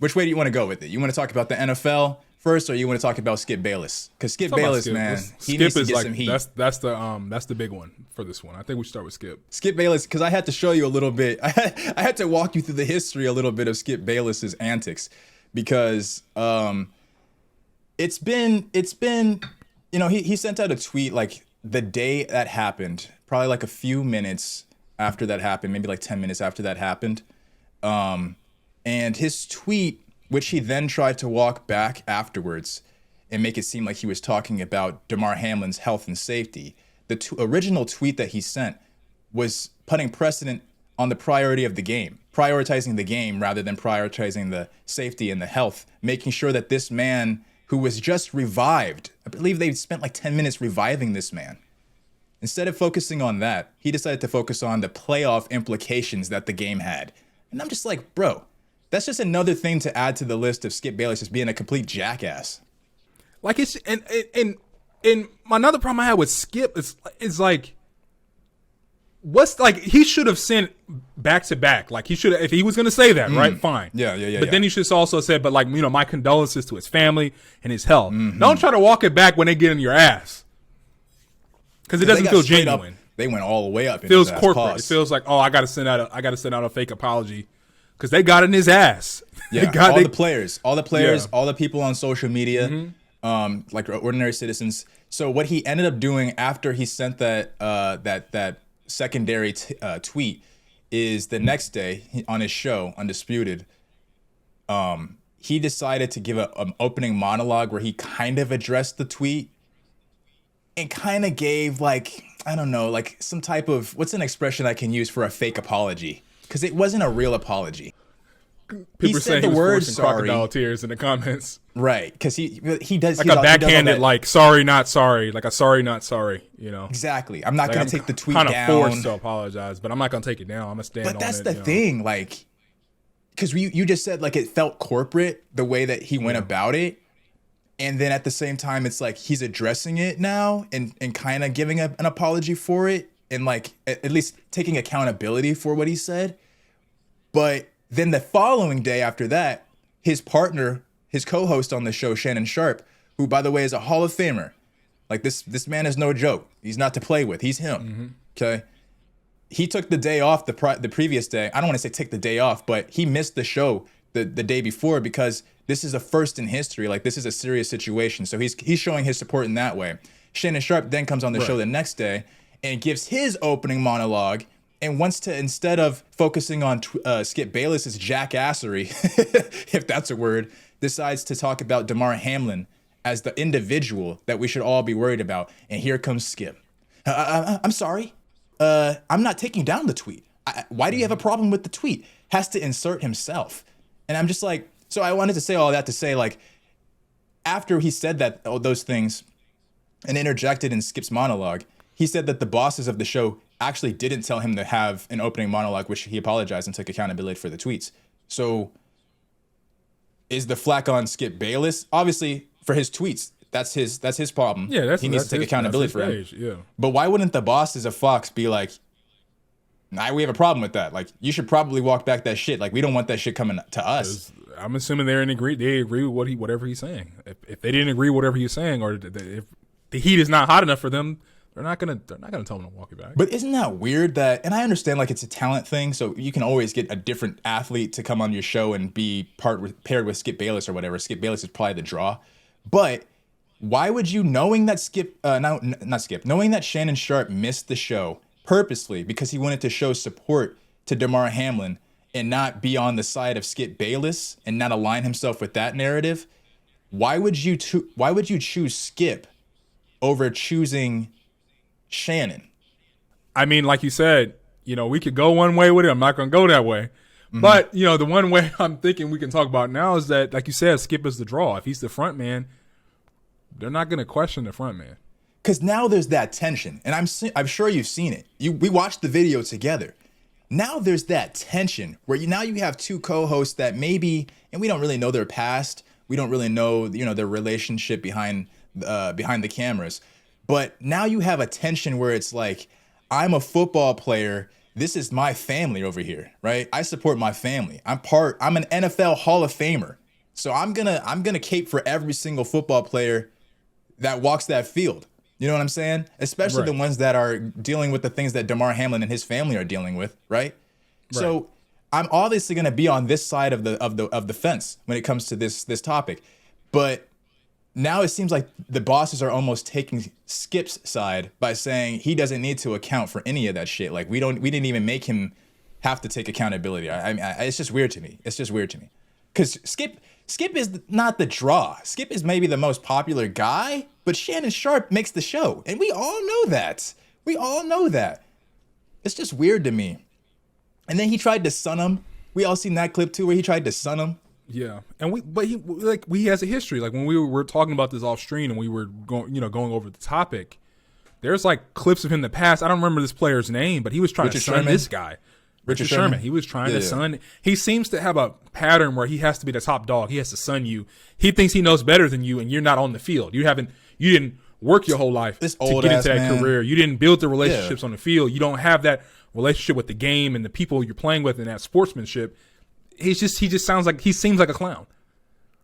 Which way do you want to go with it? You want to talk about the NFL first, or you want to talk about Skip Bayless? Because Skip Bayless, man, he needs to get some heat. That's the big one for this one. I think we should start with Skip. Skip Bayless, because I had to show you a little bit. I had to walk you through the history a little bit of Skip Bayless's antics, because it's been he sent out a tweet like the day that happened, probably like a few minutes after that happened, maybe like 10 minutes after that happened. And his tweet, which he then tried to walk back afterwards and make it seem like he was talking about Damar Hamlin's health and safety. The original tweet that he sent was putting precedent on the priority of the game, prioritizing the game rather than prioritizing the safety and the health, making sure that this man who was just revived, I believe they spent like 10 minutes reviving this man. Instead of focusing on that, he decided to focus on the playoff implications that the game had. And I'm just like, bro, that's just another thing to add to the list of Skip Bayless as being a complete jackass. Like it's and another problem I had with Skip is like, what's like he should have sent back to back. Like he should have, if he was gonna say that, right? Fine. Yeah. But then he should also said, but like, my condolences to his family and his health. Don't try to walk it back when they get in your ass, because it doesn't feel genuine. They went all the way up. It feels corporate. It feels like, oh, I gotta send out a fake apology. Because they got in his ass. Yeah, all the players, all the people on social media, like ordinary citizens. So what he ended up doing after he sent that secondary tweet is the next day on his show, Undisputed, he decided to give an opening monologue where he kind of addressed the tweet and kind of gave like, I don't know, like some type of, what's an expression I can use for a fake apology? Because it wasn't a real apology. People saying he was forcing crocodile tears in the comments. Right, because he does like a backhanded, like sorry not sorry, like a sorry not sorry. Exactly. I'm not gonna take the tweet down. Kind of forced to apologize, but I'm not gonna take it down. I'm gonna stand on it. But that's the thing, like, because you just said like it felt corporate the way that he went about it, and then at the same time it's like he's addressing it now and kind of giving an apology for it. And like at least taking accountability for what he said. But then the following day after that, his partner, his co-host on the show, Shannon Sharpe, who by the way is a Hall of Famer, like this man is no joke. He's not to play with. He's him. Okay. He took the day off the previous day. I don't want to say take the day off, but he missed the show the day before because this is a first in history. Like this is a serious situation. So he's showing his support in that way. Shannon Sharpe then comes on the show the next day and gives his opening monologue and wants to, instead of focusing on Skip Bayless's jackassery, if that's a word, decides to talk about Damar Hamlin as the individual that we should all be worried about. And here comes Skip. I'm sorry. I'm not taking down the tweet. Why do you have a problem with the tweet? Has to insert himself. And I'm just like, so I wanted to say all that to say, like, after he said those things and interjected in Skip's monologue, he said that the bosses of the show actually didn't tell him to have an opening monologue, which he apologized and took accountability for the tweets. So is the flack on Skip Bayless? Obviously, for his tweets, that's his problem. Yeah, he needs to take accountability for him. Yeah. But why wouldn't the bosses of Fox be like, nah, we have a problem with that. Like, you should probably walk back that shit. Like, we don't want that shit coming to us. I'm assuming they agree with whatever he's saying. If they didn't agree with whatever he's saying, or if the heat is not hot enough for them, they're not gonna tell him to walk it back. But isn't that weird that, and I understand like it's a talent thing, so you can always get a different athlete to come on your show and be paired with Skip Bayless or whatever. Skip Bayless is probably the draw. But why would you, knowing that knowing that Shannon Sharpe missed the show purposely because he wanted to show support to Damar Hamlin and not be on the side of Skip Bayless and not align himself with that narrative, why would you choose Skip over choosing Shannon? I mean, like you said, we could go one way with it. I'm not going to go that way. Mm-hmm. But, the one way I'm thinking we can talk about now is that, like you said, Skip is the draw. If he's the front man, they're not going to question the front man. Because now there's that tension, and I'm sure you've seen it. We watched the video together. Now there's that tension where you have two co-hosts that maybe, and we don't really know their past. We don't really know, their relationship behind the cameras. But now you have a tension where it's like, I'm a football player this is my family over here, right? I support my family. I'm an NFL Hall of Famer. So I'm gonna cape for every single football player that walks that field. You know what I'm saying? Especially Right. the ones that are dealing with the things that Damar Hamlin and his family are dealing with, right? So I'm obviously gonna be on this side of the fence when it comes to this topic. But now it seems like the bosses are almost taking Skip's side by saying he doesn't need to account for any of that shit. Like we didn't even make him have to take accountability. It's just weird to me. It's just weird to me. Because Skip is not the draw. Skip is maybe the most popular guy, but Shannon Sharpe makes the show. And we all know that. We all know that. It's just weird to me. And then he tried to sun him. We all seen that clip too where he tried to sun him. Yeah, and he has a history. Like when we were talking about this off stream and we were going over the topic, there's like clips of him in the past. I don't remember this player's name, but he was trying to sun this guy. Richard Sherman. He was trying to sun. He seems to have a pattern where he has to be the top dog. He has to sun you. He thinks he knows better than you, and you're not on the field. You didn't work your whole life to get into that career. You didn't build the relationships on the field. You don't have that relationship with the game and the people you're playing with and that sportsmanship. He seems like a clown.